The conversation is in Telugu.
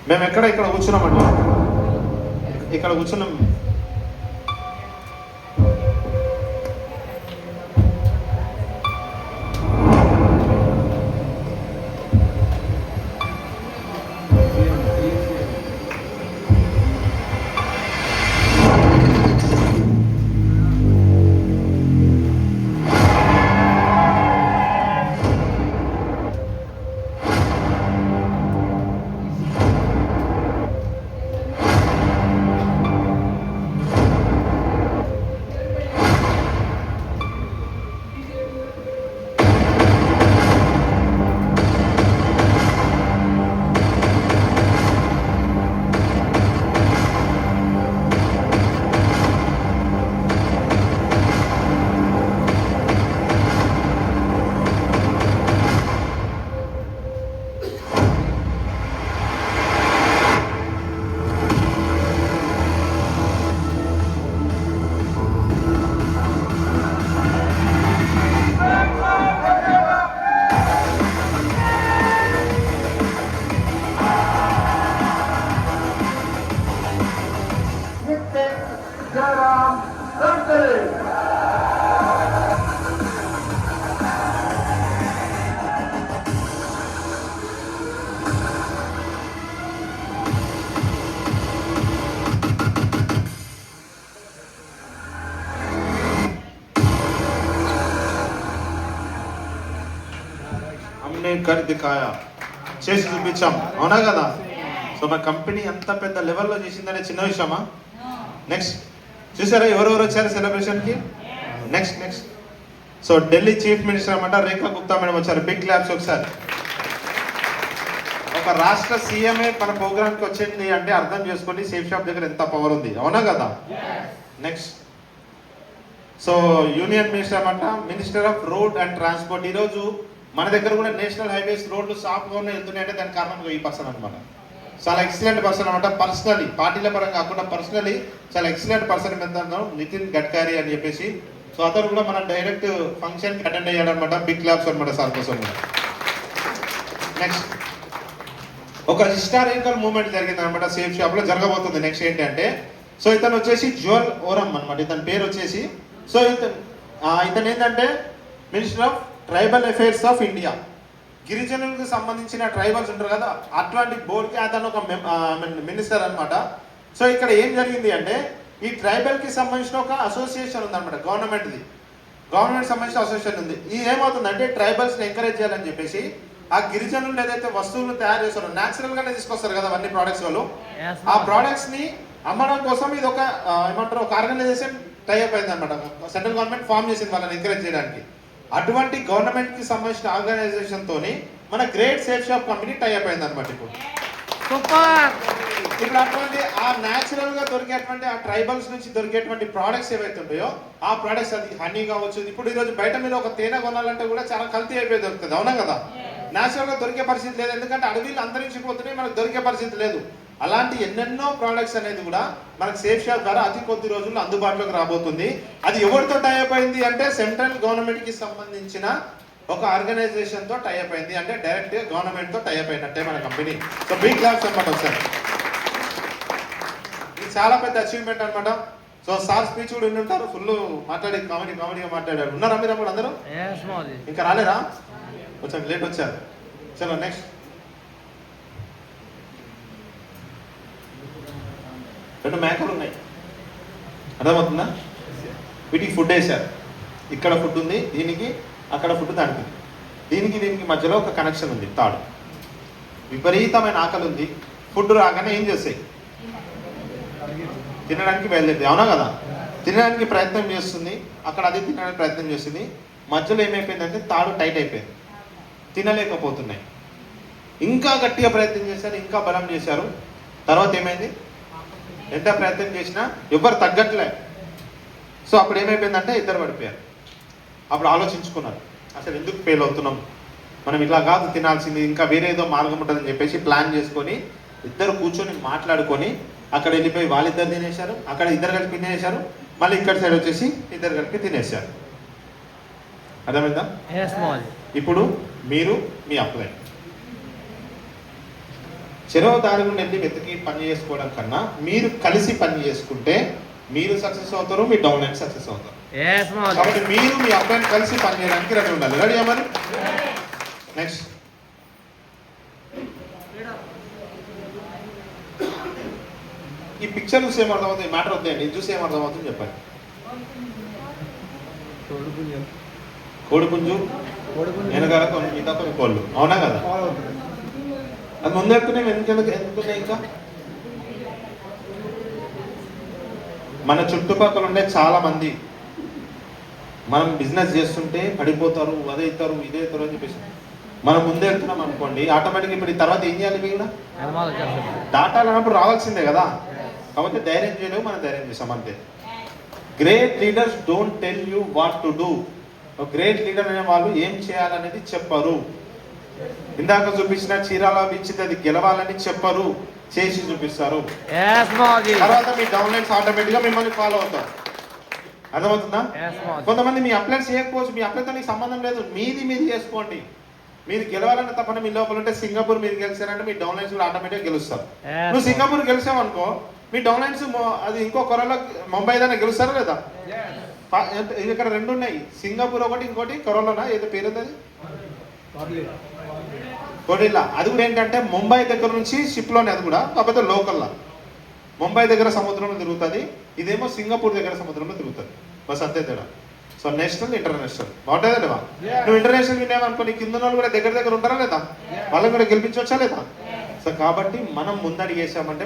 మేము ఇక్కడ కూర్చున్నామండి, ఇక్కడ కూర్చున్నాం. कर दिखाया చేసి చూపించాం, అవునా కదా? సో మా కంపెనీ ఎంత పెద్ద లెవెల్లో చేసిందనే చిన్న విషయమా? నెక్స్ట్ చూసారా ఎవరెవరు వచ్చారు సెలబ్రేషన్కి? Next so Delhi chief minister అన్నమాట రేఖా గుప్తా మేడం వచ్చారు. బిగ్ క్లాప్స్ ఒకసారి. ఒక రాష్ట్ర సీఎంఏ మన ప్రోగ్రామ్కి వచ్చింది అంటే అర్థం చేసుకోండి సేఫ్ షాప్ దగ్గర ఎంత పవర్ ఉంది, అవునా కదా? నెక్స్ట్ సో యూనియన్ మినిస్టర్ అన్నమాట minister of road and transport. ఈరోజు మన దగ్గర కూడా నేషనల్ హైవేస్ రోడ్లు సాఫ్గా వెళ్తున్నాయంటే దానికి కారణం ఈ పర్సన్ అనమాట. చాలా ఎక్సలెంట్ పర్సన్ అనమాట. పర్సనలీ పార్టీల పరంగా కాకుండా పర్సనలీ చాలా ఎక్సలెంట్ పర్సన్ ఎంత నితిన్ గడ్కరీ అని చెప్పేసి. సో అతను కూడా మన డైరెక్ట్ ఫంక్షన్కి అటెండ్ అయ్యాడు అనమాట. బిగ్ క్లాప్స్ అనమాట సార్ కోసం. నెక్స్ట్ ఒక హిస్టారికల్ మూమెంట్ జరిగింది అనమాట సేఫ్ షాప్లో జరగబోతుంది. నెక్స్ట్ ఏంటంటే సో ఇతను వచ్చేసి జోల్ ఓరం అనమాట ఇతని పేరు వచ్చేసి. సో ఇతను ఏంటంటే minister of tribal affairs of India. గిరిజనులకు సంబంధించిన ట్రైబల్స్ ఉంటారు కదా అట్లాంటి బోర్డుకి అతను ఒక మినిస్టర్ అనమాట. సో ఇక్కడ ఏం జరిగింది అంటే ఈ ట్రైబల్కి సంబంధించిన ఒక అసోసియేషన్ ఉందన్నమాట గవర్నమెంట్ సంబంధించిన అసోసియేషన్ ఉంది. ఇది ఏమవుతుందంటే ట్రైబల్స్ని ఎంకరేజ్ చేయాలని చెప్పేసి ఆ గిరిజనులు ఏదైతే వస్తువులు తయారు చేస్తారో న్యాచురల్ గానే తీసుకొస్తారు కదా అన్ని ప్రోడక్ట్స్ వాళ్ళు, ఆ ప్రోడక్ట్స్ ని అమ్మడం కోసం ఇది ఒక ఏమంటారు ఒక ఆర్గనైజేషన్ టైఅప్ అయింది అనమాట. సెంట్రల్ గవర్నమెంట్ ఫామ్ చేసింది వాళ్ళని ఎంకరేజ్ చేయడానికి. అటువంటి గవర్నమెంట్ కి సంబంధించిన ఆర్గనైజేషన్ తోని మన great safe shop company tie up అయింది అనమాట. ఇప్పుడు అటువంటి ఆ న్యాచురల్ గా దొరికేటువంటి ఆ ట్రైబల్స్ నుంచి దొరికేటువంటి ప్రోడక్ట్స్ ఏవైతే ఉంటాయో ఆ ప్రోడక్ట్స్ అది హనీ కావచ్చు. ఇప్పుడు ఈ రోజు బయట మీద ఒక తేనె కొనాలంటే కూడా చాలా కల్తీ అయిపోయి దొరుకుతుంది, అవునా కదా? న్యాచురల్ గా దొరికే పరిస్థితి లేదు, ఎందుకంటే అడవిలు అంతరించిపోతున్నాయి, మనకు దొరికే పరిస్థితి లేదు. అలాంటి ఎన్నెన్నో ప్రోడక్ట్స్ అనేది కూడా మనకు సేఫ్ షాప్ ద్వారా అతి కొద్ది రోజుల్లో అందుబాటులోకి రాబోతుంది. అది ఎవరితో టైఅప్ అయింది అంటే సెంట్రల్ గవర్నమెంట్ కి సంబంధించిన ఒక ఆర్గనైజేషన్ తో టైఅప్ అయింది. అంటే డైరెక్ట్ గా గవర్నమెంట్ తో టైఅప్ అయినట్టే మన కంపెనీ. సో బిగ్ క్లాప్స్ అన్నమాట ఒకసారి. ఇది చాలా పెద్ద అచీవ్మెంట్ అనమాట. సో సార్ స్పీచ్ కూడా ఉంటారు, ఫుల్ మాట్లాడి కామెడీగా మాట్లాడారు. ఉన్నారా మీరు అప్పుడు అందరూ? ఇంకా రాలేరా? కొంచెం లేట్ వచ్చారు. చలో నెక్స్ట్. రెండు మేకలు ఉన్నాయి, అర్థమవుతుందా? వీటికి ఫుడ్ వేశారు. ఇక్కడ ఫుడ్ ఉంది దీనికి, అక్కడ ఫుడ్ దానికి, దీనికి మధ్యలో ఒక కనెక్షన్ ఉంది తాడు. విపరీతమైన ఆకలి ఉంది. ఫుడ్ రాగానే ఏం చేస్తాయి? తినడానికి బయలుదేరుతుంది, అవునా కదా? తినడానికి ప్రయత్నం చేస్తుంది, అక్కడ అది తినడానికి ప్రయత్నం చేస్తుంది. మధ్యలో ఏమైపోయిందంటే తాడు టైట్ అయిపోయింది, తినలేకపోతున్నాయి. ఇంకా గట్టిగా ప్రయత్నం చేశారు, ఇంకా బలం చేశారు. తర్వాత ఏమైంది? ఎంత ప్రయత్నం చేసినా ఎవరు తగ్గట్లే. సో అప్పుడు ఏమైపోయిందంటే ఇద్దరు పడిపోయారు. అప్పుడు ఆలోచించుకున్నారు, అసలు ఎందుకు ఫెయిల్ అవుతున్నాం, మనం ఇట్లా కాదు తినాల్సింది, ఇంకా వేరే ఏదో మార్గం ఉంటుందని చెప్పేసి ప్లాన్ చేసుకొని ఇద్దరు కూర్చొని మాట్లాడుకొని అక్కడ వెళ్ళిపోయి వాళ్ళిద్దరు తినేశారు, అక్కడ ఇద్దరు కలిపి తినేశారు, మళ్ళీ ఇక్కడ సైడ్ వచ్చేసి ఇద్దరు కలిపి తినేశారు. అర్థమైందా? ఇప్పుడు మీరు మీ అప్లై చెరవ దారి నుండి వెళ్ళి వెతికి పని చేసుకోవడం కన్నా మీరు కలిసి పని చేసుకుంటే మీరు సక్సెస్ అవుతారు, మీ డౌన్ లైన్ సక్సెస్ అవుతారు. కాబట్టి మీరు మీ అబ్బాయిని కలిసి పని చేయడానికి రెడీ ఉండాలి. రెడీ అమ్మని. నెక్స్ట్ ఈ పిక్చర్ చూసి ఏమర్థమవుతుంది, మ్యాటర్ వద్దండి, ఇది చూసి ఏమర్థమవుతుంది చెప్పండి. కోడిపుంజు వెనకాల మిగతా కొన్ని కోళ్ళు, అవునా కదా? అది ముందు ఎక్కుతున్నాయి, ఎందుకున్నాయి ఇంకా మన చుట్టుపక్కల ఉండే చాలా మంది మనం బిజినెస్ చేస్తుంటే పడిపోతారు, అదే ఇస్తారు ఇదే ఇస్తారు అని చెప్పేసి మనం ముందే వెళ్తున్నాం అనుకోండి, ఆటోమేటిక్గా ఇప్పుడు ఈ తర్వాత ఏం చేయాలి? కూడా డాటా అన్నప్పుడు రావాల్సిందే కదా. కాబట్టి ధైర్యం చేయలేవు, మనం ధైర్యం చేసాం అంతే. Great leaders don't tell you what to do. Great leader అనే వాళ్ళు ఏం చేయాలనేది చెప్పరు. ఇందాక చూపించిన చీరాల బిచ్చితే అది గెలవాలని చెప్పరు, చేసి చూపిస్తారు. తర్వాత మీ డౌన్లైన్స్ ఆటోమేటిక్ గా మిమ్మల్ని ఫాలో అవుతారు. అర్థమవుతుందా? కొంతమంది మీ అప్లైన్స్ చేయకపోవచ్చు, మీ అప్లైతో నీకు సంబంధం లేదు, మీది చేసుకోండి. మీరు గెలవాలన్న తప్పన మీ లోపల ఉంటే సింగపూర్ మీరు గెలిచారంటే మీ డౌన్లైన్స్ కూడా ఆటోమేటిక్ గెలుస్తారు. నువ్వు సింగపూర్ గెలిచావు అనుకో, మీ డౌన్లైన్స్ అది ఇంకో కొరలో ముంబై ఏదైనా గెలుస్తారా లేదా? ఇక్కడ రెండు ఉన్నాయి, సింగపూర్ ఒకటి, ఇంకోటి కొరలోనా ఏదో పేరు అది కొడిల్లా. అది కూడా ఏంటంటే ముంబై దగ్గర నుంచి షిప్ లోనే, అది కూడా కాకపోతే లోకల్లా. ముంబై దగ్గర సముద్రంలో తిరుగుతుంది, ఇదేమో సింగపూర్ దగ్గర సముద్రంలో తిరుగుతుంది. బస్ అంతే తేడా. సో నేషనల్ ఇంటర్నేషనల్ బాగుంటుందండి. నువ్వు ఇంటర్నేషనల్ వినేవనుకో, నీ కింద వాళ్ళు కూడా దగ్గర ఉంటారా లేదా? వాళ్ళని కూడా గెలిపించవచ్చా లేదా? సో కాబట్టి మనం ముందడి చేసామంటే